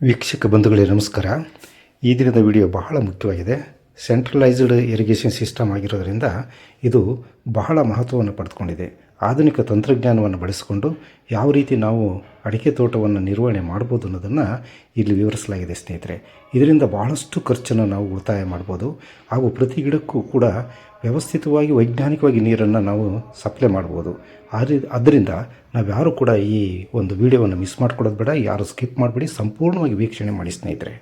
ವೀಕ್ಷಕ ಬಂಧುಗಳೇ ನಮಸ್ಕಾರ. ಈ ದಿನದ ವಿಡಿಯೋ ಬಹಳ ಮುಖ್ಯವಾಗಿದೆ. ಸೆಂಟ್ರಲೈಸ್ಡ್ ಇರಿಗೇಷನ್ ಸಿಸ್ಟಮ್ ಆಗಿರೋದ್ರಿಂದ ಇದು ಬಹಳ ಮಹತ್ವವನ್ನು ಪಡೆದುಕೊಂಡಿದೆ. ಆಧುನಿಕ ತಂತ್ರಜ್ಞಾನವನ್ನು ಬಳಸಿಕೊಂಡು ಯಾವ ರೀತಿ ನಾವು ಅಡಿಕೆ ತೋಟವನ್ನು ನಿರ್ವಹಣೆ ಮಾಡ್ಬೋದು ಅನ್ನೋದನ್ನು ಇಲ್ಲಿ ವಿವರಿಸಲಾಗಿದೆ ಸ್ನೇಹಿತರೆ. ಇದರಿಂದ ಬಹಳಷ್ಟು ಖರ್ಚನ್ನು ನಾವು ಉಳಿತಾಯ ಮಾಡ್ಬೋದು ಹಾಗೂ ಪ್ರತಿ ಗಿಡಕ್ಕೂ ಕೂಡ ವ್ಯವಸ್ಥಿತವಾಗಿ ವೈಜ್ಞಾನಿಕವಾಗಿ ನೀರನ್ನು ನಾವು ಸಪ್ಲೈ ಮಾಡ್ಬೋದು. ಆದ್ದರಿಂದ ನಾವು ಯಾರು ಕೂಡ ಈ ಒಂದು ವಿಡಿಯೋವನ್ನು ಮಿಸ್ ಮಾಡ್ಕೊಳ್ಳೋದು ಬೇಡ, ಯಾರು ಸ್ಕಿಪ್ ಮಾಡಿಬಿಡಿ, ಸಂಪೂರ್ಣವಾಗಿ ವೀಕ್ಷಣೆ ಮಾಡಿ ಸ್ನೇಹಿತರೆ.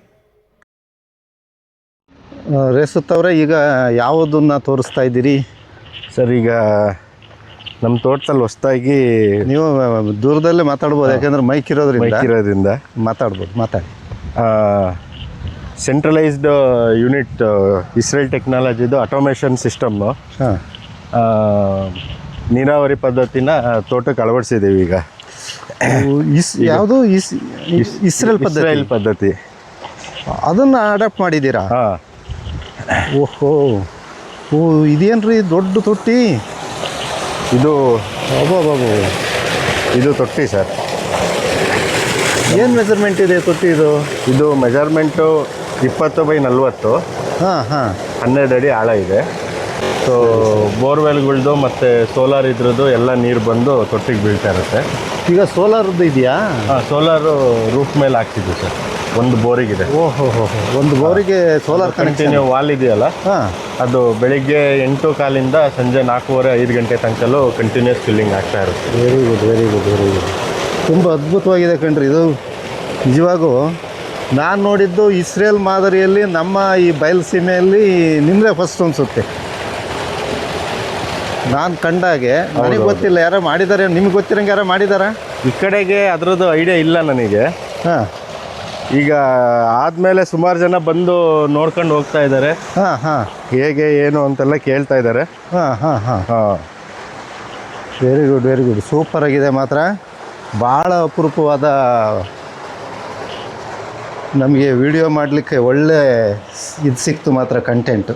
ರೇಸುತ್ತವ್ರೆ, ಈಗ ಯಾವುದನ್ನು ತೋರಿಸ್ತಾ ಇದ್ದೀರಿ ಸರ್? ಈಗ ನಮ್ಮ ತೋಟದಲ್ಲಿ ಹೊಸದಾಗಿ ನೀವು ದೂರದಲ್ಲೇ ಮಾತಾಡ್ಬೋದು, ಯಾಕೆಂದರೆ ಮೈಕ್ ಇರೋದ್ರಿಂದ ಮಾತಾಡಿ. ಸೆಂಟ್ರಲೈಸ್ಡ್ ಯೂನಿಟ್ ಇಸ್ರೇಲ್ ಟೆಕ್ನಾಲಜಿದು ಆಟೋಮೇಷನ್ ಸಿಸ್ಟಮ್ಮು ನೀರಾವರಿ ಪದ್ಧತಿನ ತೋಟಕ್ಕೆ ಅಳವಡಿಸಿದ್ದೀವಿ. ಈಗ ಯಾವುದು ಇಸ್ರೇಲ್ ಪದ್ಧತಿ ಅದನ್ನು ಅಡಾಪ್ಟ್ ಮಾಡಿದ್ದೀರಾ? ಹಾಂ. ಓಹೋ, ಇದೇನ್ರಿ ದೊಡ್ಡ ತೊಟ್ಟಿ? ಇದು ಇದು ತೊಟ್ಟಿ ಸರ್. ಏನು ಮೆಜರ್ಮೆಂಟ್ ಇದೆ ತೊಟ್ಟಿ? ಇದು ಮೆಜರ್ಮೆಂಟು 20x40. ಹಾಂ 12 ಅಡಿ ಆಳ ಇದೆ. ಸೊ ಬೋರ್ವೆಲ್ಗಳ್ದು ಮತ್ತು ಸೋಲಾರ್ ಇದ್ರದ್ದು ಎಲ್ಲ ನೀರು ಬಂದು ತೊಟ್ಟಿಗೆ ಬೀಳ್ತಾ ಇರುತ್ತೆ. ಈಗ ಸೋಲಾರ್ದು ಇದೆಯಾ? ಹಾಂ, ಸೋಲಾರು ರೂಫ್ ಮೇಲೆ ಹಾಕ್ತಿದ್ವಿ ಸರ್. ಒಂದು ಬೋರಿಗಿದೆ. ಓಹೋ, ಒಂದು ಬೋರಿಗೆ ಸೋಲಾರ್ ಕಂಟಿನ್ಯೂ ವಾಲ್ ಇದೆಯಲ್ಲ, ಅದು ಬೆಳಿಗ್ಗೆ 8:15 ಸಂಜೆ 4:30-5 ಗಂಟೆ ತನಕಲ್ಲೂ ಕಂಟಿನ್ಯೂಸ್ ಫಿಲ್ಲಿಂಗ್ ಆಗ್ತಾ ಇರುತ್ತೆ. Very good. ತುಂಬ ಅದ್ಭುತವಾಗಿದೆ ಕಣ್ರಿ ಇದು. ನಿಜವಾಗೂ ನಾನು ನೋಡಿದ್ದು ಇಸ್ರೇಲ್ ಮಾದರಿಯಲ್ಲಿ ನಮ್ಮ ಈ ಬಯಲು ಸೀಮೆಯಲ್ಲಿ ನಿಮ್ಮದೇ ಫಸ್ಟ್ ಅನಿಸುತ್ತೆ ನಾನು ಕಂಡಾಗೆ. ನನಗೆ ಗೊತ್ತಿಲ್ಲ, ಯಾರೋ ಮಾಡಿದ್ದಾರೆ, ನಿಮ್ಗೆ ಗೊತ್ತಿರಂಗೆ ಯಾರೋ ಮಾಡಿದಾರಾ? ಈ ಕಡೆಗೆ ಅದರದ್ದು ಐಡಿಯಾ ಇಲ್ಲ ನನಗೆ. ಹಾಂ, ಈಗ ಆದಮೇಲೆ ಸುಮಾರು ಜನ ಬಂದು ನೋಡ್ಕೊಂಡು ಹೋಗ್ತಾ ಇದ್ದಾರೆ. ಹಾಂ ಹೇಗೆ ಏನು ಅಂತೆಲ್ಲ ಕೇಳ್ತಾ ಇದ್ದಾರೆ. ಹಾಂ ವೆರಿ ಗುಡ್. ಸೂಪರ್ ಆಗಿದೆ ಮಾತ್ರ. ಭಾಳ ಅಪರೂಪವಾದ, ನಮಗೆ ವಿಡಿಯೋ ಮಾಡಲಿಕ್ಕೆ ಒಳ್ಳೆ ಇದು ಸಿಕ್ತು ಮಾತ್ರ, ಕಂಟೆಂಟ್.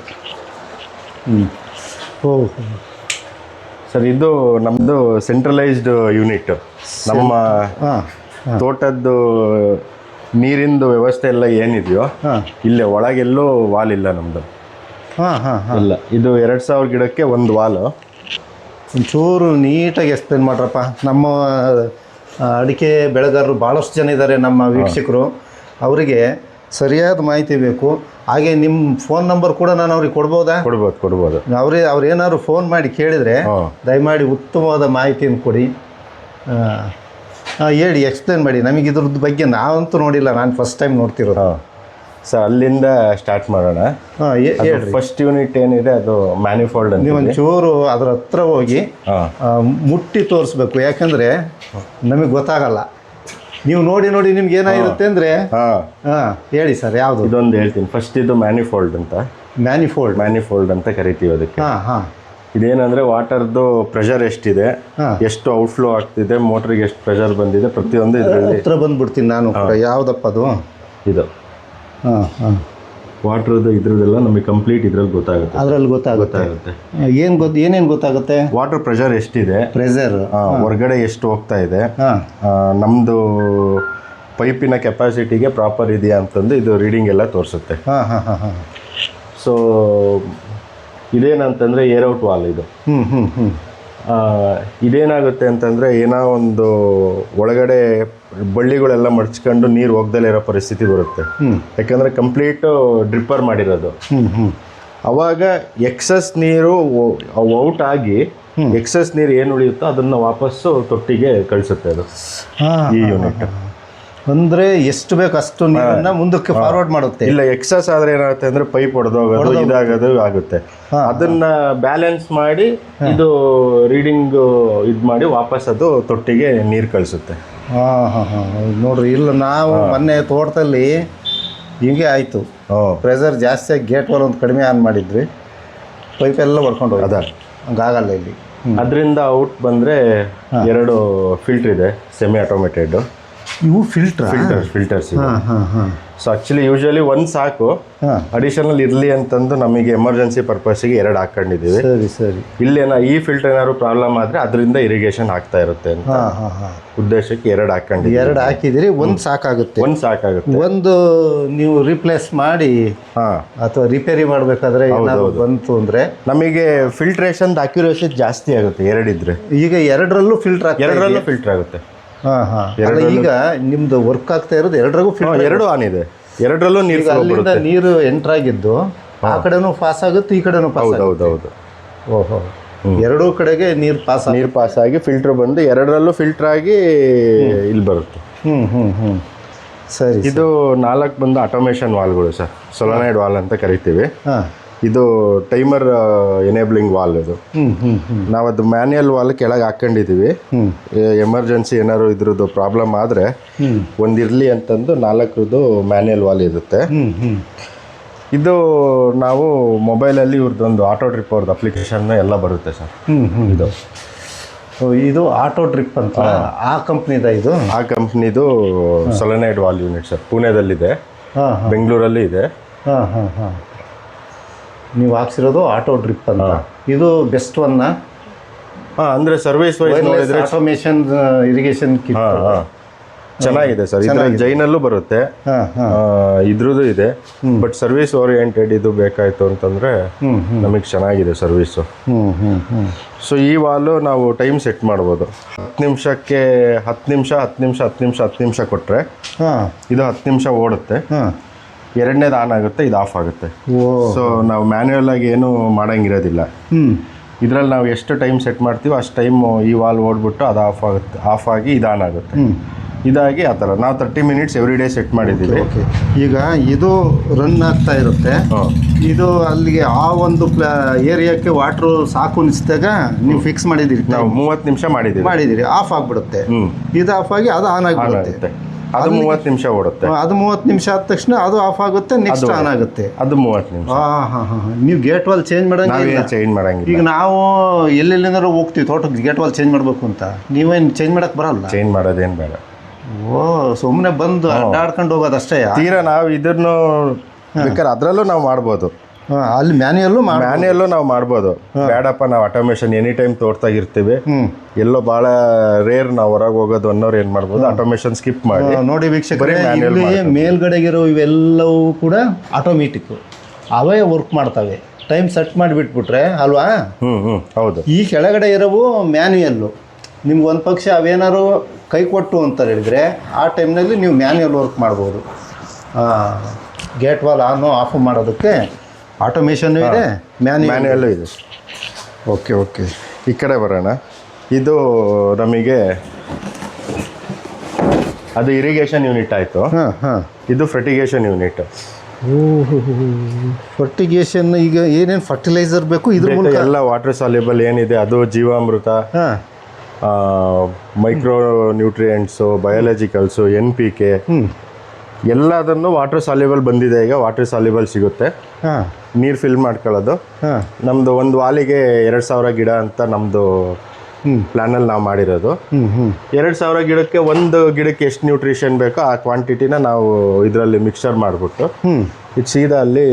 ಸರ್, ಇದು ನಮ್ಮದು ಸೆಂಟ್ರಲೈಸ್ಡ್ ಯೂನಿಟ್. ನಮ್ಮ ತೋಟದ್ದು ನೀರಿಂದು ವ್ಯವಸ್ಥೆ ಎಲ್ಲ ಏನಿದೆಯೋ ಇಲ್ಲೇ ಒಳಗೆಲ್ಲೂ ವಾಲ್ ಇಲ್ಲ ನಮ್ಮದು. ಇಲ್ಲ, ಇದು 2000 ಗಿಡಕ್ಕೆ ಒಂದು ವಾಲು. ಒಂಚೂರು ನೀಟಾಗಿ ಎಕ್ಸ್ಪ್ಲೇನ್ ಮಾಡ್ರಪ್ಪ. ನಮ್ಮ ಅಡಿಕೆ ಬೆಳೆಗಾರರು ಭಾಳಷ್ಟು ಜನ ಇದ್ದಾರೆ ನಮ್ಮ ವೀಕ್ಷಕರು, ಅವರಿಗೆ ಸರಿಯಾದ ಮಾಹಿತಿ ಬೇಕು. ಹಾಗೆ ನಿಮ್ಮ ಫೋನ್ ನಂಬರ್ ಕೂಡ ನಾನು ಅವ್ರಿಗೆ ಕೊಡ್ಬೋದಾ? ಕೊಡ್ಬೋದು. ಅವ್ರು ಏನಾದ್ರು ಫೋನ್ ಮಾಡಿ ಕೇಳಿದರೆ ದಯಮಾಡಿ ಉತ್ತಮವಾದ ಮಾಹಿತಿಯನ್ನು ಕೊಡಿ. ಹೇಳಿ, ಎಕ್ಸ್ಪ್ಲೇನ್ ಮಾಡಿ ನಮಗೆ ಇದ್ರದ್ದು ಬಗ್ಗೆ. ನಾವಂತೂ ನೋಡಿಲ್ಲ, ನಾನು ಫಸ್ಟ್ ಟೈಮ್ ನೋಡ್ತಿರೋದು. ಸರ್, ಅಲ್ಲಿಂದ ಸ್ಟಾರ್ಟ್ ಮಾಡೋಣ. ಫಸ್ಟ್ ಯೂನಿಟ್ ಏನಿದೆ ಅದು ಮ್ಯಾನಿಫೋಲ್ಡ್ ಅಂತ. ನೀವು ಒಂಚೂರು ಅದ್ರ ಹತ್ರ ಹೋಗಿ ಮುಟ್ಟಿ ತೋರಿಸ್ಬೇಕು, ಯಾಕಂದರೆ ನಮಗೆ ಗೊತ್ತಾಗಲ್ಲ. ನೀವು ನೋಡಿ ನಿಮ್ಗೆ ಏನಾಗಿರುತ್ತೆ ಅಂದರೆ. ಹೇಳಿ ಸರ್, ಯಾವುದು? ಇದೊಂದು ಹೇಳ್ತೀನಿ. ಫಸ್ಟ್ ಇದು ಮ್ಯಾನಿಫೋಲ್ಡ್ ಅಂತ. ಮ್ಯಾನಿಫೋಲ್ಡ್ ಅಂತ ಕರಿತೀವಿ ಅದಕ್ಕೆ. ಇದೇನಂದರೆ ವಾಟರ್ದು ಪ್ರೆಷರ್ ಎಷ್ಟಿದೆ, ಎಷ್ಟು ಔಟ್ಫ್ಲೋ ಆಗ್ತಿದೆ, ಮೋಟ್ರಿಗೆ ಎಷ್ಟು ಪ್ರೆಷರ್ ಬಂದಿದೆ, ಪ್ರತಿಯೊಂದು ಇದರಲ್ಲಿ ಹತ್ರ ಬಂದ್ಬಿಡ್ತೀನಿ ನಾನು. ಯಾವುದಪ್ಪ ಅದು? ಇದು ವಾಟ್ರದ್ದು ಇದ್ರದ್ದೆಲ್ಲ ನಮಗೆ ಕಂಪ್ಲೀಟ್ ಇದ್ರಲ್ಲಿ ಗೊತ್ತಾಗುತ್ತೆ. ಅದರಲ್ಲಿ ಗೊತ್ತಾಗುತ್ತೆ. ಏನೇನು ಗೊತ್ತಾಗುತ್ತೆ? ವಾಟರ್ ಪ್ರೆಷರ್ ಎಷ್ಟಿದೆ, ಹೊರಗಡೆ ಎಷ್ಟು ಹೋಗ್ತಾ ಇದೆ, ನಮ್ಮದು ಪೈಪಿನ ಕೆಪಾಸಿಟಿಗೆ ಪ್ರಾಪರ್ ಇದೆಯಾ ಅಂತಂದು ಇದು ರೀಡಿಂಗ್ ಎಲ್ಲ ತೋರಿಸುತ್ತೆ. ಸೊ ಇದೇನಂತಂದರೆ ಏರ್ ಔಟ್ ವಾಲ್ ಇದು. ಇದೇನಾಗುತ್ತೆ ಅಂತಂದರೆ, ಏನೋ ಒಂದು ಒಳಗಡೆ ಬಳ್ಳಿಗಳೆಲ್ಲ ಮಡ್ಚ್ಕೊಂಡು ನೀರು ಹೋಗ್ದಲೇ ಇರೋ ಪರಿಸ್ಥಿತಿ ಬರುತ್ತೆ. ಯಾಕಂದರೆ ಕಂಪ್ಲೀಟು ಡ್ರಿಪ್ಪರ್ ಮಾಡಿರೋದು. ಅವಾಗ ಎಕ್ಸಸ್ ನೀರು ಔಟ್ ಆಗಿ ಎಕ್ಸಸ್ ನೀರು ಏನು ಉಳಿಯುತ್ತೋ ಅದನ್ನು ವಾಪಸ್ಸು ತೊಟ್ಟಿಗೆ ಕಳಿಸುತ್ತೆ ಅದು ಈ ಯೂನಿಟ್. ಅಂದರೆ ಎಷ್ಟು ಬೇಕು ಅಷ್ಟು ನೀರನ್ನು ಮುಂದಕ್ಕೆ ಫಾರ್ವರ್ಡ್ ಮಾಡುತ್ತೆ. ಇಲ್ಲ, ಎಕ್ಸಸ್ ಆದರೆ ಏನಾಗುತ್ತೆ ಅಂದರೆ ಪೈಪ್ ಹೊಡೆದೋಗೋದು, ಇದಾಗೋದು ಆಗುತ್ತೆ. ಅದನ್ನ ಬ್ಯಾಲೆನ್ಸ್ ಮಾಡಿ ಇದು ರೀಡಿಂಗ್ ಇದು ಮಾಡಿ ವಾಪಸ್ ಅದು ತೊಟ್ಟಿಗೆ ನೀರು ಕಳಿಸುತ್ತೆ. ನೋಡ್ರಿ, ಇಲ್ಲ ನಾವು ಮೊನ್ನೆ ತೋಟದಲ್ಲಿ ಹೀಗೆ ಆಯಿತು. ಪ್ರೆಷರ್ ಜಾಸ್ತಿ ಆಗಿ ಗೇಟ್ ವಾಲ್ ಒಂದು ಕಡಿಮೆ ಆನ್ ಮಾಡಿದ್ವಿ, ಪೈಪೆಲ್ಲ ಹೊಡ್ಕೊಂಡು ಹೋಗಿ. ಹಂಗಾಗಲ್ಲ ಇಲ್ಲಿ. ಅದರಿಂದ ಔಟ್ ಬಂದರೆ 2 ಫಿಲ್ಟ್ರ್ ಇದೆ, ಸೆಮಿ ಆಟೋಮೇಟೆಡ್. ಇವು ಫಿಲ್ಟರ್. ಫಿಲ್ಟರ್ಸ್ ಹಾಂ ಹಾಂ ಹಾಂ ಸೊ ಆಕ್ಚುಲಿ ಯೂಶಲಿ ಒಂದು ಸಾಕು, ಹಾಂ ಅಡಿಷನಲ್ ಇರಲಿ ಅಂತಂದು ನಮಗೆ ಎಮರ್ಜೆನ್ಸಿ ಪರ್ಪಸ್ಗೆ 2 ಹಾಕೊಂಡಿದ್ದೀವಿ. ಸರಿ ಸರಿ. ಇಲ್ಲೇನ ಈ ಫಿಲ್ಟರ್ ಏನಾದ್ರು ಪ್ರಾಬ್ಲಮ್ ಆದರೆ ಅದರಿಂದ ಇರಿಗೇಷನ್ ಆಗ್ತಾ ಇರುತ್ತೆ ಅಂತ ಹಾಂ ಹಾಂ ಹಾಂ ಉದ್ದೇಶಕ್ಕೆ 2 ಹಾಕೊಂಡಿದ್ದೀವಿ. 2 ಹಾಕಿದಿರಿ, ಒಂದು ಸಾಕಾಗುತ್ತೆ. ಒಂದು ಸಾಕಾಗುತ್ತೆ. ಒಂದು ನೀವು ರಿಪ್ಲೇಸ್ ಮಾಡಿ ಹಾಂ ಅಥವಾ ರಿಪೇರಿ ಮಾಡಬೇಕಾದ್ರೆ ಏನಾದ್ರು ಬಂತು ಅಂದರೆ ನಮಗೆ ಫಿಲ್ಟ್ರೇಷನ್ ಅಕ್ಯುರೇಸಿ ಜಾಸ್ತಿ ಆಗುತ್ತೆ 2 ಇದ್ರೆ. ಈಗ 2ರಲ್ಲೂ ಫಿಲ್ಟರ್ 2ರಲ್ಲೂ ಫಿಲ್ಟರ್ ಆಗುತ್ತೆ. ಹಾಂ ಹಾಂ. ಈಗ ನಿಮ್ದು ವರ್ಕ್ ಆಗ್ತಾ ಇರೋದು 2ರಾಗೂ ಫಿಲ್ಟರ್. 2 ಆನ್ ಇದೆ, 2ರಲ್ಲೂ ನೀರು ಅಲ್ಲಿಂದ ನೀರು ಎಂಟರ್ ಆಗಿದ್ದು ಆ ಕಡೆನೂ ಪಾಸ್ ಆಗುತ್ತೆ, ಈ ಕಡೆನೂ ಪಾಸ್ ಆಗುತ್ತೆ. ಹೌದು. ಓಹೋ, 2 ಕಡೆಗೆ ನೀರು ಪಾಸ್ ಆಗಿ ಫಿಲ್ಟರ್ ಬಂದು 2ರಲ್ಲೂ ಫಿಲ್ಟರ್ ಆಗಿ ಇಲ್ಲಿ ಬರುತ್ತೆ. ಸರಿ. ಇದು 4 ಬಂದು ಆಟೋಮೇಷನ್ ವಾಲ್ಗಳು ಸರ್, ಸೊಲನೈಡ್ ವಾಲ್ ಅಂತ ಕರಿತೀವಿ. ಹಾಂ, ಇದು ಟೈಮರ್ ಎನೇಬ್ಲಿಂಗ್ ವಾಲ್. ಇದು ನಾವು ಅದು ಮ್ಯಾನ್ಯಲ್ ವಾಲ್ ಕೆಳಗೆ ಹಾಕೊಂಡಿದ್ದೀವಿ. ಎಮರ್ಜೆನ್ಸಿ ಏನಾದ್ರು ಇದ್ರದ್ದು ಪ್ರಾಬ್ಲಮ್ ಆದರೆ ಒಂದಿರಲಿ ಅಂತಂದು 4ರದ್ದು ಮ್ಯಾನ್ಯಲ್ ವಾಲ್ ಇರುತ್ತೆ. ಇದು ನಾವು ಮೊಬೈಲಲ್ಲಿ ಇವ್ರದ್ದೊಂದು ಆಟೋ ಟ್ರಿಪ್ ಅವ್ರದ್ದು ಅಪ್ಲಿಕೇಶನ್ ಎಲ್ಲ ಬರುತ್ತೆ ಸರ್. ಇದು ಆಟೋ ಟ್ರಿಪ್ ಅಂತ ಆ ಕಂಪ್ನಿದ. ಇದು ಆ ಕಂಪ್ನಿದು ಸೊಲನೈಡ್ ವಾಲ್ ಯೂನಿಟ್ ಸರ್, ಪುಣೆದಲ್ಲಿದೆ, ಬೆಂಗಳೂರಲ್ಲಿ ಇದೆ. ಹಾಂ ಹಾಂ ಹಾಂ. ನೀವು ಹಾಕ್ಸಿರೋದು ಆಟೋ ಡ್ರಿಪ್ ಅಂತ. ಇದು ಬೆಸ್ಟ್ ಒನ್ನ. ಹಾಂ, ಅಂದರೆ ಸರ್ವಿಸ್ ವೈಸ್ ನೋಡಿದ್ರೆ ಆಟೋಮೇಷನ್ ಇರಿಗೇಷನ್ ಕಿಟ್ ಚೆನ್ನಾಗಿದೆ ಸರ್. ಇದರಲ್ಲಿ ಜೈನಲ್ಲೂ ಬರುತ್ತೆ, ಇದ್ರದ್ದು ಇದೆ. ಬಟ್ ಸರ್ವಿಸ್ ಓರಿಯೆಂಟೆಡ್ ಇದು ಬೇಕಾಯಿತು ಅಂತಂದರೆ ನಮಗೆ ಚೆನ್ನಾಗಿದೆ ಸರ್ವಿಸು. ಸೊ ಈ ವಾಲು ನಾವು ಟೈಮ್ ಸೆಟ್ ಮಾಡ್ಬೋದು. 10 ನಿಮಿಷಕ್ಕೆ 10 ನಿಮಿಷ 10 ನಿಮಿಷ 10 ನಿಮಿಷ 10 ನಿಮಿಷ ಕೊಟ್ಟರೆ ಇದು 10 ನಿಮಿಷ ಓಡುತ್ತೆ. 2ನೇದು ಆನ್ ಆಗುತ್ತೆ, ಇದು ಆಫ್ ಆಗುತ್ತೆ. ಸೊ ನಾವು ಮ್ಯಾನ್ಯುಯಲ್ ಆಗಿ ಏನು ಮಾಡಂಗಿರೋದಿಲ್ಲ. ಇದರಲ್ಲಿ ನಾವು ಎಷ್ಟು ಟೈಮ್ ಸೆಟ್ ಮಾಡ್ತೀವೋ ಅಷ್ಟು ಟೈಮು ಈ ವಾಲ್ ಓಡ್ಬಿಟ್ಟು ಅದು ಆಫ್ ಆಗುತ್ತೆ, ಆಫ್ ಆಗಿ ಇದು ಆನ್ ಆಗುತ್ತೆ. ಇದಾಗಿ ಆ ಥರ ನಾವು 30 ಮಿನಿಟ್ಸ್ ಎವ್ರಿ ಡೇ ಸೆಟ್ ಮಾಡಿದ್ದೀವಿ. ಈಗ ಇದು ರನ್ ಆಗ್ತಾ ಇರುತ್ತೆ. ಇದು ಅಲ್ಲಿಗೆ ಆ ಒಂದು ಏರಿಯಾಕ್ಕೆ ವಾಟ್ರು ಸಾಕು ಅನಿಸಿದಾಗ ನೀವು ಫಿಕ್ಸ್ ಮಾಡಿದ್ದೀರಿ. ನಾವು 30 ನಿಮಿಷ ಮಾಡಿದ್ದೀರಿ, ಆಫ್ ಆಗಿಬಿಡುತ್ತೆ. ಇದು ಆಫ್ ಆಗಿ ಅದು ಆನ್ ಆಗಿಬಿಡುತ್ತೆ. ಅದು 30 ನಿಮಿಷ ಓಡುತ್ತೆ. ಅದು 30 ನಿಮಿಷ ಆದ ತಕ್ಷಣ ಅದು ಆಫ್ ಆಗುತ್ತೆ, ನೆಕ್ಸ್ಟ್ ಆನ್ ಆಗುತ್ತೆ. ಅದು 30 ನಿಮಿಷ. ನೀವು ಗೇಟ್ ವಾಲ್ ಚೇಂಜ್ ಮಾಡಂಗಿಲ್ಲ. ಈಗ ನಾವು ಎಲ್ಲೆಲ್ಲಿಂದಾರು ಹೋಗ್ತೀವಿ ತೋಟಕ್ಕೆ ಗೇಟ್ ವಾಲ್ ಚೇಂಜ್ ಮಾಡಬೇಕು ಅಂತ, ನೀವೇನು ಚೇಂಜ್ ಮಾಡಕ್ಕೆ ಬರಲ್ಲ? ಚೇಂಜ್ ಮಾಡೋದೇನು ಬೇಡ. ಸುಮ್ಮನೆ ಬಂದು ಅಡ್ಡಾಡ್ಕೊಂಡು ಹೋಗೋದು ಅಷ್ಟೇ. ತೀರಾ ನಾವು ಇದನ್ನು ಬೇಕಾದ್ರೆ ಅದರಲ್ಲೂ ನಾವು ಮಾಡ್ಬೋದು. ಅಲ್ಲಿ ಮ್ಯಾನ್ಯಲ್ಲೂ ನಾವು ಮಾಡ್ಬೋದು. ಬೇಡಪ್ಪ, ನಾವು ಆಟೋಮೇಷನ್ ಎನಿ ಟೈಮ್ ತೋರ್ತಾಗಿರ್ತೀವಿ, ಎಲ್ಲೋ ಭಾಳ ರೇರ್ ನಾವು ಹೊರಗೆ ಹೋಗೋದು ಅನ್ನೋರು ಏನು ಮಾಡ್ಬೋದು, ಆಟೋಮೇಷನ್ ಸ್ಕಿಪ್ ಮಾಡಿ. ನೋಡಿ ವೀಕ್ಷಕರೇ, ಮೇಲ್ಗಡೆಗಿರೋ ಇವೆಲ್ಲವೂ ಕೂಡ ಆಟೋಮೆಟಿಕ್ ಅವೇ ವರ್ಕ್ ಮಾಡ್ತವೆ. ಟೈಮ್ ಸೆಟ್ ಮಾಡಿಬಿಟ್ಬಿಟ್ರೆ ಅಲ್ವಾ? ಹೌದು. ಈ ಕೆಳಗಡೆ ಇರೋವು ಮ್ಯಾನ್ಯಲ್ಲು. ನಿಮ್ಗೆ ಒಂದು ಪಕ್ಷ ಅವೇನಾದ್ರು ಕೈ ಕೊಟ್ಟು ಅಂತ ಹೇಳಿದರೆ ಆ ಟೈಮ್ನಲ್ಲಿ ನೀವು ಮ್ಯಾನ್ಯಲ್ ವರ್ಕ್ ಮಾಡ್ಬೋದು. ಗೇಟ್ ವಾಲ್ ಆನು ಆಫ್ ಮಾಡೋದಕ್ಕೆ ಆಟೋಮೇಷನ್ನು ಇದೆ, ಮ್ಯಾನ್ಯಲ್ಲೂ ಇದೆ. ಓಕೆ. ಈ ಕಡೆ ಬರೋಣ. ಇದು ನಮಗೆ ಅದು ಇರಿಗೇಷನ್ ಯೂನಿಟ್ ಆಯಿತು. ಇದು ಫರ್ಟಿಗೇಷನ್ ಯೂನಿಟ್. ಫರ್ಟಿಗೇಷನ್ ಈಗ ಏನೇನು ಫರ್ಟಿಲೈಸರ್ ಬೇಕು ಇದ್ರ ಮೂಲಕ ಎಲ್ಲ ವಾಟರ್ ಸಾಲ್ಯುಬಲ್ ಏನಿದೆ ಅದು ಜೀವಾಮೃತ, ಮೈಕ್ರೋ ನ್ಯೂಟ್ರಿಯೆಂಟ್ಸು, ಬಯಾಲಜಿಕಲ್ಸು, NPK ಎಲ್ಲದನ್ನು ವಾಟರ್ ಸಾಲ್ಯುಬಲ್ ಬಂದಿದೆ. ಈಗ ವಾಟರ್ ಸಾಲ್ಯುಬಲ್ ಸಿಗುತ್ತೆ. ನೀರು ಫಿಲ್ ಮಾಡ್ಕೊಳ್ಳೋದು. ನಮ್ಮದು ಒಂದು ವಾಲಿಗೆ 2000 ಗಿಡ ಅಂತ ನಮ್ಮದು ಪ್ಲ್ಯಾನಲ್ಲಿ ನಾವು ಮಾಡಿರೋದು. 2000 ಗಿಡಕ್ಕೆ ಒಂದು ಗಿಡಕ್ಕೆ ಎಷ್ಟು ನ್ಯೂಟ್ರಿಷನ್ ಬೇಕೋ ಆ ಕ್ವಾಂಟಿಟಿನ ನಾವು ಇದರಲ್ಲಿ ಮಿಕ್ಸ್ಚರ್ ಮಾಡಿಬಿಟ್ಟು ಇದು ಸೀದಾ ಅಲ್ಲಿ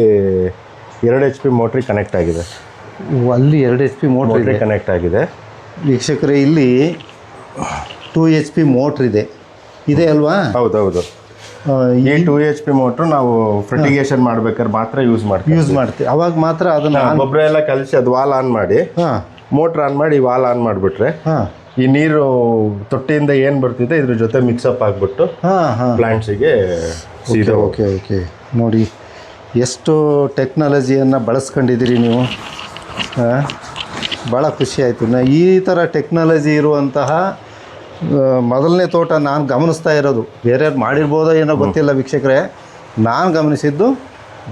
2 HP ಮೋಟ್ರಿಗೆ ಕನೆಕ್ಟ್ ಆಗಿದೆ. ಅಲ್ಲಿ 2 HP ಮೋಟ್ರಿಗೆ ಕನೆಕ್ಟ್ ಆಗಿದೆ. ವೀಕ್ಷಕರೇ, ಇಲ್ಲಿ 2 HP ಮೋಟ್ರ್ ಇದೆ ಅಲ್ವಾ? ಹೌದೌದು. ಈ 2 HP ಮೋಟ್ರು ನಾವು ಫರ್ಟಿಗೇಷನ್ ಮಾಡ್ಬೇಕಾದ್ರೆ ಮಾತ್ರ ಯೂಸ್ ಮಾಡ್ತೀವಿ. ಅವಾಗ ಮಾತ್ರ ಅದನ್ನ ಗೊಬ್ಬರ ಎಲ್ಲ ಕಲಿಸಿ ಅದು ವಾಲ್ ಆನ್ ಮಾಡಿ, ಮೋಟ್ರ್ ಆನ್ ಮಾಡಿ ವಾಲ್ ಆನ್ ಮಾಡಿಬಿಟ್ರೆ ಈ ನೀರು ತೊಟ್ಟಿಯಿಂದ ಏನು ಬರ್ತಿದೆ ಇದ್ರ ಜೊತೆ ಮಿಕ್ಸಪ್ ಆಗಿಬಿಟ್ಟು ಪ್ಲಾಂಟ್ಸಿಗೆ ಸೀದಾ. ಓಕೆ. ನೋಡಿ ಎಷ್ಟು ಟೆಕ್ನಾಲಜಿಯನ್ನು ಬಳಸ್ಕೊಂಡಿದ್ದೀರಿ ನೀವು. ಭಾಳ ಖುಷಿ ಆಯಿತು. ಈ ಥರ ಟೆಕ್ನಾಲಜಿ ಇರುವಂತಹ ಮೊದಲನೇ ತೋಟ ನಾನು ಗಮನಿಸ್ತಾ ಇರೋದು. ಬೇರೆಯವ್ರು ಮಾಡಿರ್ಬೋದೋ ಏನೋ ಗೊತ್ತಿಲ್ಲ ವೀಕ್ಷಕರೇ, ನಾನು ಗಮನಿಸಿದ್ದು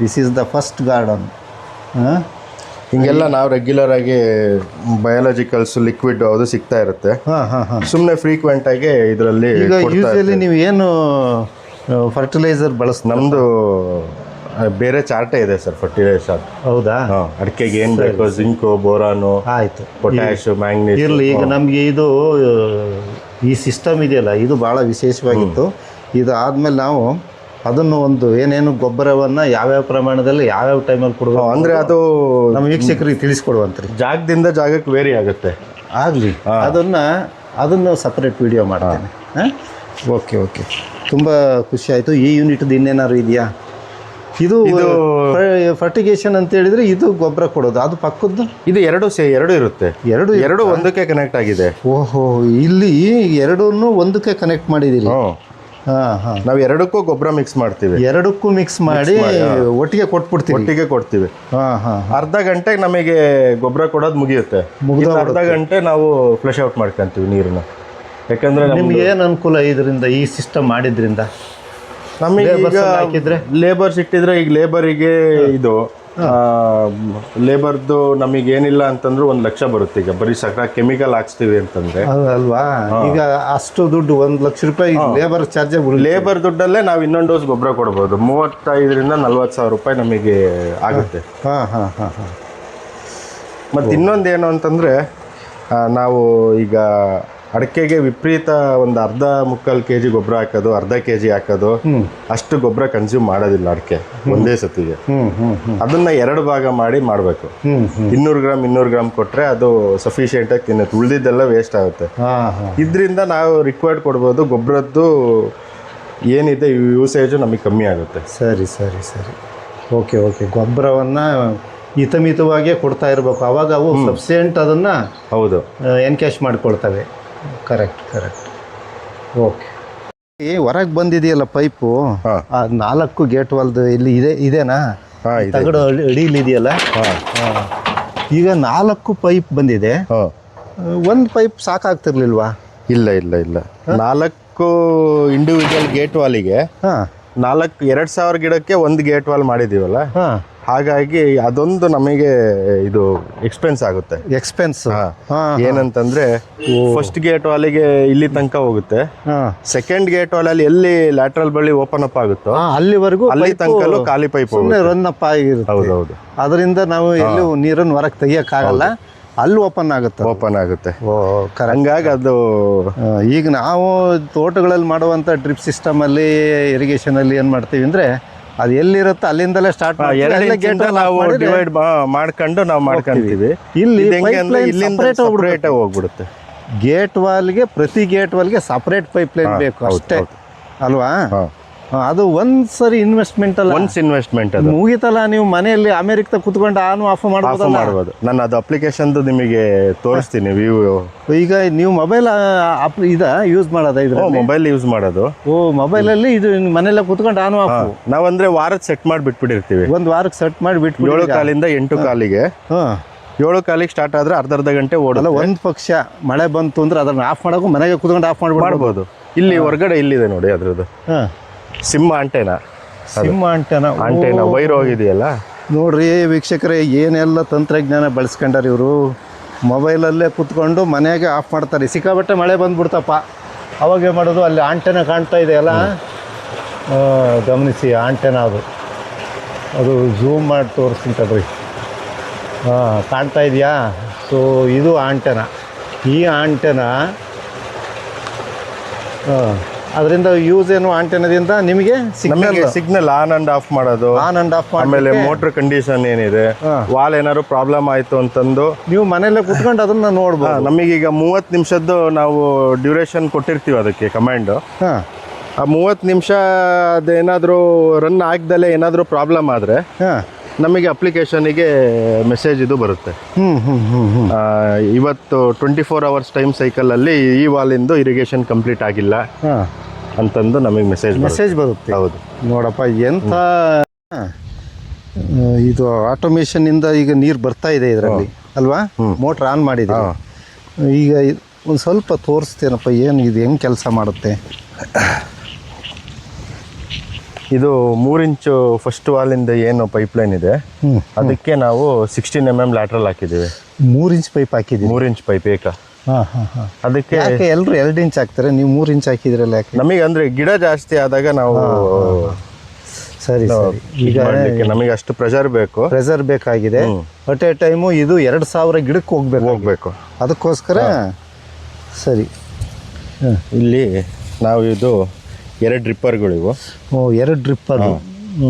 this is the first garden. ಹಿಂಗೆಲ್ಲ ನಾವು ರೆಗ್ಯುಲರ್ ಆಗಿ ಬಯಾಲಜಿಕಲ್ಸ್ ಲಿಕ್ವಿಡ್ ಅದು ಸಿಗ್ತಾ ಇರುತ್ತೆ. ಸುಮ್ಮನೆ ಫ್ರೀಕ್ವೆಂಟ್ ಆಗಿ ಇದರಲ್ಲಿ. ಈಗ ಯೂಶಲಿ ನೀವು ಏನು ಫರ್ಟಿಲೈಸರ್ ನಮ್ಮದು ಬೇರೆ ಚಾರ್ಟೇ ಇದೆ ಸರ್ ಫರ್ಟಿಲೈಸರ್. ಹೌದಾ? ಅಡಿಕೆಗೆ ಏನು ಬೇಕೋ ಜಿಂಕು, ಬೋರಾನು, ಆಯಿತು, ಪೊಟ್ಯಾಶ್, ಮ್ಯಾಂಗ್ನೀಸ್ ಇರಲಿ. ಈಗ ನಮಗೆ ಇದು ಈ ಸಿಸ್ಟಮ್ ಇದೆಯಲ್ಲ ಇದು ಭಾಳ ವಿಶೇಷವಾಗಿತ್ತು. ಇದು ಆದಮೇಲೆ ನಾವು ಅದನ್ನು ಒಂದು ಏನೇನು ಗೊಬ್ಬರವನ್ನು ಯಾವ್ಯಾವ ಪ್ರಮಾಣದಲ್ಲಿ ಯಾವ್ಯಾವ ಟೈಮಲ್ಲಿ ಕೊಡಬೇಕು ಅಂದರೆ ಅದು ನಮ್ಮ ವೀಕ್ಷಕರಿಗೆ ತಿಳಿಸ್ಕೊಡುವಂತ್ರಿ. ಜಾಗದಿಂದ ಜಾಗಕ್ಕೆ ವೇರಿ ಆಗುತ್ತೆ. ಆಗಲಿ, ಅದನ್ನು ಸಪ್ರೇಟ್ ವಿಡಿಯೋ ಮಾಡ್ತೇನೆ. ಹಾಂ, ಓಕೆ ಓಕೆ, ತುಂಬ ಖುಷಿ ಆಯಿತು. ಈ ಯೂನಿಟ್ದು ಇನ್ನೇನಾದ್ರು ಇದೆಯಾ? ಇದು ಫರ್ಟಿಗೇಷನ್ ಅಂತ ಹೇಳಿದ್ರೆ ಇದು ಗೊಬ್ಬರ ಕೊಡೋದು, ಅದು ಪಕ್ಕದ್ದು ಇದು ಎರಡು ಇರುತ್ತೆ. ಎರಡು ಒಂದಕ್ಕೆ ಕನೆಕ್ಟ್ ಆಗಿದೆ. ಓಹೋ, ಇಲ್ಲಿ ಎರಡನ್ನೂ ಒಂದಕ್ಕೆ ಕನೆಕ್ಟ್ ಮಾಡಿದ್ದೀರಿ. ಹಾಂ ಹಾಂ, ನಾವು ಎರಡಕ್ಕೂ ಗೊಬ್ಬರ ಮಿಕ್ಸ್ ಮಾಡ್ತೀವಿ. ಎರಡಕ್ಕೂ ಮಿಕ್ಸ್ ಮಾಡಿ ಒಟ್ಟಿಗೆ ಕೊಡ್ತೀವಿ. ಹಾಂ ಹಾಂ, ಅರ್ಧ ಗಂಟೆಗೆ ನಮಗೆ ಗೊಬ್ಬರ ಕೊಡೋದು ಮುಗಿಯುತ್ತೆ. ಅರ್ಧ ಗಂಟೆ ನಾವು ಫ್ಲಶ್ ಔಟ್ ಮಾಡ್ಕೊಂತೀವಿ ನೀರನ್ನ. ಯಾಕಂದ್ರೆ ನಿಮ್ಗೆ ಏನು ಅನುಕೂಲ ಇದರಿಂದ, ಈ ಸಿಸ್ಟಮ್ ಮಾಡಿದ್ರಿಂದ? ನಮಗೆ ಹಾಕಿದ್ರೆ ಲೇಬರ್ಸ್ ಇಟ್ಟಿದ್ರೆ, ಈಗ ಲೇಬರಿಗೆ ಇದು ಲೇಬರ್ದು ನಮಗೆ ಏನಿಲ್ಲ ಅಂತಂದ್ರೆ 1 ಲಕ್ಷ ಬರುತ್ತೆ. ಈಗ ಬರೀ ಸಕಲ ಕೆಮಿಕಲ್ ಹಾಕ್ಸ್ತೀವಿ ಅಂತಂದ್ರೆ ಅಲ್ವಾ, ಈಗ ಅಷ್ಟು ದುಡ್ಡು 1 ಲಕ್ಷ ರೂಪಾಯಿ ಲೇಬರ್ ಚಾರ್ಜ್. ಲೇಬರ್ ದುಡ್ಡಲ್ಲೇ ನಾವು ಇನ್ನೊಂದು ಡೋಸ್ ಗೊಬ್ಬರ ಕೊಡ್ಬೋದು. 35,000 ರಿಂದ 40,000 ರೂಪಾಯಿ ನಮಗೆ ಆಗುತ್ತೆ. ಹಾಂ ಹಾಂ ಹಾಂ ಹಾಂ. ಮತ್ತು ಇನ್ನೊಂದೇನು ಅಂತಂದರೆ, ನಾವು ಈಗ ಅಡಿಕೆಗೆ ವಿಪರೀತ ಒಂದು ಅರ್ಧ ಮುಕ್ಕಾಲು kg ಗೊಬ್ಬರ ಹಾಕೋದು, ಅರ್ಧ kg ಹಾಕೋದು, ಅಷ್ಟು ಗೊಬ್ಬರ ಕನ್ಸ್ಯೂಮ್ ಮಾಡೋದಿಲ್ಲ ಅಡಿಕೆ ಒಂದೇ ಸತಿಗೆ. ಅದನ್ನ 2 ಭಾಗ ಮಾಡಿ ಮಾಡಬೇಕು. 200 ಗ್ರಾಮ್ 200 ಗ್ರಾಮ್ ಕೊಟ್ಟರೆ ಅದು ಸಫಿಷಿಯೆಂಟಾಗಿ ತಿನ್ನುತ್ತೆ, ಉಳಿದಿದ್ದೆಲ್ಲ ವೇಸ್ಟ್ ಆಗುತ್ತೆ. ಇದರಿಂದ ನಾವು ರಿಕ್ವೈರ್ಡ್ ಕೊಡ್ಬೋದು. ಗೊಬ್ಬರದ್ದು ಏನಿದೆ ಯೂಸೇಜು ನಮಗೆ ಕಮ್ಮಿ ಆಗುತ್ತೆ. ಸರಿ ಸರಿ ಸರಿ, ಓಕೆ ಓಕೆ. ಗೊಬ್ಬರವನ್ನು ಹಿತಮಿತವಾಗೇ ಕೊಡ್ತಾ ಇರಬೇಕು, ಅವಾಗ ಅವು ಸಫಿಷಿಯೆಂಟ್ ಅದನ್ನು ಹೌದು ಎನ್ಕ್ಯಾಶ್ ಮಾಡಿಕೊಳ್ತವೆ. Correct correct, okay. ಈ ಹೊರಗೆ ಬಂದಿದೆಯಲ್ಲ ಪೈಪು, ಆ 4 ಗೇಟ್ ವಾಲ್ದು ಇಲ್ಲಿ ಇದೆನಾ? ತಗಡು ಅಡಿಲಿದೆಯಲ್ಲ, ಈಗ 4 ಪೈಪ್ ಬಂದಿದೆ. 1 ಪೈಪ್ ಸಾಕಾಗ್ತಿರ್ಲಿಲ್ವಾ? ಇಲ್ಲ 4 ಇಂಡಿವಿಜುವಲ್ ಗೇಟ್ ವಾಲಿಗೆ 2,000 ಗಿಡಕ್ಕೆ 1 ಗೇಟ್ ವಾಲ್ ಮಾಡಿದೀವಲ್ಲ, ಹಾಗಾಗಿ ಅದೊಂದು ನಮಗೆ ಇದು ಎಕ್ಸ್ಪೆನ್ಸ್ ಆಗುತ್ತೆ. ಏನಂತಂದ್ರೆ ಫಸ್ಟ್ ಗೇಟ್ ವಾಲಿಗೆ ಇಲ್ಲಿ ತನಕ ಹೋಗುತ್ತೆ. ಸೆಕೆಂಡ್ ಗೇಟ್ ವಾಲಲ್ಲಿ ಎಲ್ಲಿ ಲ್ಯಾಟ್ರಲ್ ಬಳಿ ಓಪನ್ ಅಪ್ ಆಗುತ್ತೋ ಅಲ್ಲಿವರೆಗೂ ಅಲ್ಲಿ ತನಕ ಖಾಲಿ ಪೈಪ್ ರನ್ ಅಪ್ ಆಗಿರುತ್ತೆ. ಹೌದೌದು, ಅದರಿಂದ ನಾವು ಎಲ್ಲೂ ನೀರನ್ನು ಹೊರಗೆ ತೆಗಿಯಕ್ಕಾಗಲ್ಲ, ಅಲ್ಲಿ ಓಪನ್ ಆಗುತ್ತೆ. ಹಂಗಾಗಿ ಅದು ಈಗ ನಾವು ತೋಟಗಳಲ್ಲಿ ಮಾಡುವಂಥ ಡ್ರಿಪ್ ಸಿಸ್ಟಮಲ್ಲಿ ಇರಿಗೇಷನಲ್ಲಿ ಏನು ಮಾಡ್ತೀವಿ ಅಂದರೆ, ಅದು ಎಲ್ಲಿರುತ್ತೆ ಅಲ್ಲಿಂದಲೇ ಸ್ಟಾರ್ಟ್ ನಾವು ಡಿವೈಡ್ ಮಾಡ್ಕೊಂಡು ನಾವು ಮಾಡ್ಕೊಂತೀವಿ. ಇಲ್ಲಿ ಸಪರೇಟ್ ಹೋಗ್ಬಿಡುತ್ತೆ. ಗೇಟ್ ವಾಲ್ಗೆ, ಪ್ರತಿ ಗೇಟ್ ವಾಲ್ಗೆ ಸಪರೇಟ್ ಪೈಪ್ ಲೈನ್ ಬೇಕು ಅಷ್ಟೇ ಅಲ್ವಾ? ಅದು ಒಂದ್ಸರಿ ಇನ್ವೆಸ್ಟ್ಮೆಂಟ್ ಅಲ್ಲ, ಇನ್ವೆಸ್ಟ್ಮೆಂಟ್ ಅದು ಮುಗಿತಲ್ಲ. ನೀವು ಮನೆಯಲ್ಲಿ ಅಮೆರಿಕ ಕುತ್ಕೊಂಡು ಆನ್ ಆಫ್ ಮಾಡ್ಬೋದು. ನಾನು ಅದು ಅಪ್ಲಿಕೇಶನ್ ನಿಮಗೆ ತೋರಿಸ್ತೀನಿ. ವ್ಯೂ ಈಗ ನೀವು ಮೊಬೈಲ್ ಯೂಸ್ ಮಾಡೋದಾ? ಇದ್ರ ಮೊಬೈಲ್ ಯೂಸ್ ಮಾಡೋದು. ಮೊಬೈಲಲ್ಲಿ ಇದು ಮನೆಯಲ್ಲ ಕುತ್ಕೊಂಡು ಆನ್ ಆಫ್. ನಾವಂದ್ರೆ ವಾರಕ್ಕೆ ಸೆಟ್ ಮಾಡಿ ಬಿಟ್ಬಿಟ್ಟಿರ್ತೀವಿ. 1 ವಾರಕ್ಕೆ ಸೆಟ್ ಮಾಡಿ ಬಿಟ್ಬಿಟ್ಟು 7 ಕಾಲಿಂದ 8 ಕಾಲಿಗೆ 7 ಕಾಲಿಗೆ ಸ್ಟಾರ್ಟ್ ಆದ್ರೆ ಅರ್ಧ ಗಂಟೆ ಓಡಲ್ಲ. ಒಂದು ಪಕ್ಷ ಮಳೆ ಬಂತು ಅಂದ್ರೆ ಅದನ್ನ ಆಫ್ ಮಾಡೋಕೆ ಮನೆಗೆ ಕುತ್ಕೊಂಡು ಆಫ್ ಮಾಡ್ಬೋದು. ಇಲ್ಲಿ ಹೊರಗಡೆ ಇಲ್ಲಿದೆ ನೋಡಿ ಅದ್ರದ್ದು ಸಿಮ್ ಆಂಟೆನಾ ವೈರ್ ಹೋಗಿದೆಯಲ್ಲ ನೋಡ್ರಿ ವೀಕ್ಷಕರೇ, ಏನೆಲ್ಲ ತಂತ್ರಜ್ಞಾನ ಬಳಸ್ಕೊಂಡಾರ ಇವರು. ಮೊಬೈಲಲ್ಲೇ ಕುತ್ಕೊಂಡು ಮನೆಯಾಗೆ ಆಫ್ ಮಾಡ್ತಾರೆ. ಸಿಕ್ಕಾಬಟ್ಟೆ ಮಳೆ ಬಂದ್ಬಿಡ್ತಪ್ಪ, ಅವಾಗೇ ಮಾಡೋದು. ಅಲ್ಲಿ ಆಂಟೆನಾ ಕಾಣ್ತಾ ಇದೆಯಲ್ಲ, ಗಮನಿಸಿ ಆಂಟೆನಾ ಅದು ಝೂಮ್ ಮಾಡಿ ತೋರಿಸ್ತೀನಿ ತಡ್ರಿ. ಕಾಣ್ತಾ ಇದೆಯಾ? ಸೊ ಇದು ಆಂಟೆನಾ. ಈ ಆಂಟೆನಾ ಅದರಿಂದ ಯೂಸ್ ಏನು, ಆಂಟೆನಾದಿಂದ ನಿಮಗೆ ಸಿಗ್ನಲ್ ಆನ್ ಅಂಡ್ ಆಫ್ ಮಾಡೋದು, ಆಮೇಲೆ ಮೋಟರ್ ಕಂಡೀಷನ್ ಏನಿದೆ, ವಾಲ್ ಏನಾದ್ರು ಪ್ರಾಬ್ಲಮ್ ಆಯ್ತು ಅಂತಂದು ನೀವು ಮನೆಯಲ್ಲೇ ಕುತ್ಕೊಂಡು ಅದನ್ನ ನೋಡ್ಬೋದು. ನಮಗೀಗ 30 ನಿಮಿಷದ್ದು ನಾವು ಡ್ಯೂರೇಷನ್ ಕೊಟ್ಟಿರ್ತೀವಿ ಅದಕ್ಕೆ ಕಮಾಂಡ್. ಆ 30 ನಿಮಿಷ ಅದೇನಾದರೂ ರನ್ ಆಗ್ದಲೇ ಏನಾದರೂ ಪ್ರಾಬ್ಲಮ್ ಆದರೆ ನಮಗೆ ಅಪ್ಲಿಕೇಶನಿಗೆ ಮೆಸೇಜ್ ಇದು ಬರುತ್ತೆ. ಇವತ್ತು 24 ಅವರ್ಸ್ ಟೈಮ್ ಸೈಕಲಲ್ಲಿ ಈ ವಾಲಿಂದು ಇರಿಗೇಷನ್ ಕಂಪ್ಲೀಟ್ ಆಗಿಲ್ಲ ಅಂತಂದು ನಮಗೆ ಮೆಸೇಜ್ ಬರುತ್ತೆ. ಹೌದು ನೋಡಪ್ಪ, ಎಂಥ ಇದು ಆಟೋಮೇಷನ್ನಿಂದ ಈಗ ನೀರು ಬರ್ತಾ ಇದೆ ಇದರಲ್ಲಿ ಅಲ್ವಾ? ಮೋಟ್ರ್ ಆನ್ ಮಾಡಿದೆ. ಈಗ ಒಂದು ಸ್ವಲ್ಪ ತೋರಿಸ್ತೇನಪ್ಪ, ಏನು ಇದು ಹೆಂಗೆ ಕೆಲಸ ಮಾಡುತ್ತೆ. ಇದು 3 ಇಂಚು ಫಸ್ಟ್ ವಾಲಿಂದ ಏನು ಪೈಪ್ಲೈನ್ ಇದೆ ಅದಕ್ಕೆ ನಾವು 16 mm ಲ್ಯಾಟ್ರಲ್ ಹಾಕಿದ್ದೀವಿ. 3 ಇಂಚ್ ಪೈಪ್ ಹಾಕಿದ್ದೀವಿ. 3 ಇಂಚ್ ಪೈಪ್ ಏಕ. ಅದಕ್ಕೆ ಎಲ್ಲರೂ 2 ಇಂಚ್ ಹಾಕ್ತಾರೆ, ನೀವು 3 ಇಂಚ್ ಹಾಕಿದ್ರಲ್ಲ ಯಾಕೆ? ನಮಗೆ ಅಂದರೆ ಗಿಡ ಜಾಸ್ತಿ ಆದಾಗ ನಾವು ಸರಿ ಸರಿ, ಈಗ ನಮಗೆ ಅಷ್ಟು ಪ್ರೆಷರ್ ಬೇಕಾಗಿದೆ. ಅಟ್ ಎ ಟೈಮು ಇದು 2,000 ಗಿಡಕ್ಕೆ ಹೋಗ್ಬೇಕು. ಅದಕ್ಕೋಸ್ಕರ ಸರಿ. ಇಲ್ಲಿ ನಾವು ಇದು 2 ಡ್ರಿಪ್ಪರ್ಗಳು ಇವು. ಓ 2 ಡ್ರಿಪ್ಪರ್.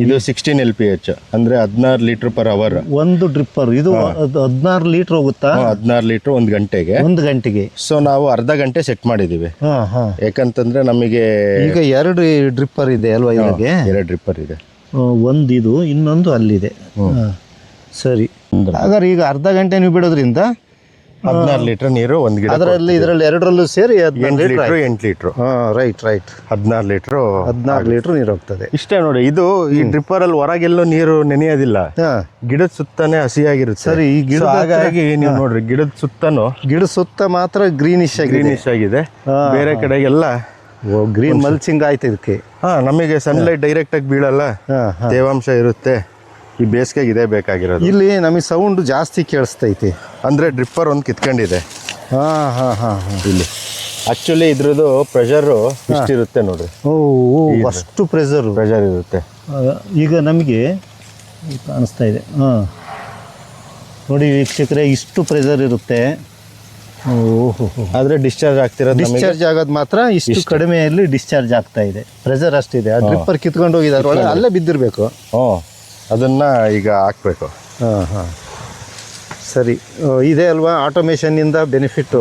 ಇದು 16 LPH ಅಂದರೆ 16 ಲೀಟ್ರ್ ಪರ್ ಅವರ್. ಒಂದು ಡ್ರಿಪ್ಪರ್ ಇದು 16 ಲೀಟ್ರ್ ಹೋಗುತ್ತಾ? 16 ಲೀಟ್ರ್ 1 ಗಂಟೆಗೆ. 1 ಗಂಟೆಗೆ. ಸೊ ನಾವು ಅರ್ಧ ಗಂಟೆ ಸೆಟ್ ಮಾಡಿದ್ದೀವಿ. ಹಾಂ ಹಾಂ. ಯಾಕಂತಂದ್ರೆ ನಮಗೆ ಈಗ 2 ಡ್ರಿಪ್ಪರ್ ಇದೆ ಅಲ್ವಾ ಇವಾಗೆ? 2 ಡ್ರಿಪ್ಪರ್ ಇದೆ. ಒಂದು ಇದು, ಇನ್ನೊಂದು ಅಲ್ಲಿದೆ. ಸರಿ. ಹಾಗಾದ್ರೆ ಈಗ ಅರ್ಧ ಗಂಟೆ ನೀವು ಬಿಡೋದ್ರಿಂದ 16 ಲೀಟರ್ ನೀರು ಒಂದು ಗಿಡ. ಇದರಲ್ಲಿ ಎರಡರಲ್ಲೂ ಸೇರಿ 8 ಲೀಟ್ರು. ಹಾಂ ರೈಟ್ 16 ಲೀಟ್ರು 16 ಲೀಟ್ರ್ ನೀರು ಹೋಗ್ತದೆ. ಇಷ್ಟೇ ನೋಡಿ. ಇದು ಈ ಡ್ರಿಪ್ಪರ್ ಅಲ್ಲಿ ಹೊರಗೆಲ್ಲೋ ನೀರು ನೆನೆಯೋದಿಲ್ಲ, ಗಿಡದ ಸುತ್ತಾನೆ ಹಸಿಯಾಗಿರುತ್ತೆ. ಸರಿ. ಈ ಗಿಡ ಹಾಗಾಗಿ ನೀವು ನೋಡ್ರಿ ಗಿಡದ ಸುತ್ತನೂ ಗಿಡ ಸುತ್ತ ಮಾತ್ರ ಗ್ರೀನಿಶ್ ಆಗಿದೆ. ಬೇರೆ ಕಡೆಗೆಲ್ಲ ಗ್ರೀನ್ ಮಲ್ಚಿಂಗ್ ಆಯ್ತು ಇದಕ್ಕೆ. ನಮಗೆ ಸನ್ಲೈಟ್ ಡೈರೆಕ್ಟ್ ಆಗಿ ಬೀಳಲ್ಲ, ತೇವಾಂಶ ಇರುತ್ತೆ. ಈ ಬೇಸಿಗೆಗೆ ಇದೇ ಬೇಕಾಗಿರೋದು. ಇಲ್ಲಿ ನಮಗೆ ಸೌಂಡ್ ಜಾಸ್ತಿ ಕೇಳಿಸ್ತೈತಿ ಅಂದ್ರೆ ಡ್ರಿಪ್ಪರ್ ಒಂದು ಕಿತ್ಕೊಂಡಿದೆ. ಇಲ್ಲಿ ಆಕ್ಚುಲಿ ಇದ್ರದ್ದು ಪ್ರೆಷರು ಇಷ್ಟಿರುತ್ತೆ ನೋಡ್ರಿ. ಅಷ್ಟು ಪ್ರೆಷರ್ ಇರುತ್ತೆ. ಈಗ ನಮಗೆ ಕಾಣಿಸ್ತಾ ಇದೆ. ನೋಡಿ ವೀಕ್ಷಕರೇ, ಇಷ್ಟು ಪ್ರೆಷರ್ ಇರುತ್ತೆ. ಆದ್ರೆ ಡಿಸ್ಚಾರ್ಜ್ ಆಗೋದು ಮಾತ್ರ ಇಷ್ಟು ಕಡಿಮೆಯಲ್ಲಿ ಡಿಸ್ಚಾರ್ಜ್ ಆಗ್ತಾ ಇದೆ. ಪ್ರೆಷರ್ ಅಷ್ಟಿದೆ. ಆ ಡ್ರಿಪ್ಪರ್ ಕಿತ್ಕೊಂಡು ಹೋಗಿದ್ದಾರೆ, ಅಲ್ಲೇ ಬಿದ್ದಿರಬೇಕು. ಅದನ್ನ ಈಗ ಹಾಕ್ಬೇಕು. ಸರಿ. ಇದೆ ಅಲ್ವಾ ಆಟೋಮೇಷನ್ ಇಂದ ಬೆನಿಫಿಟ್.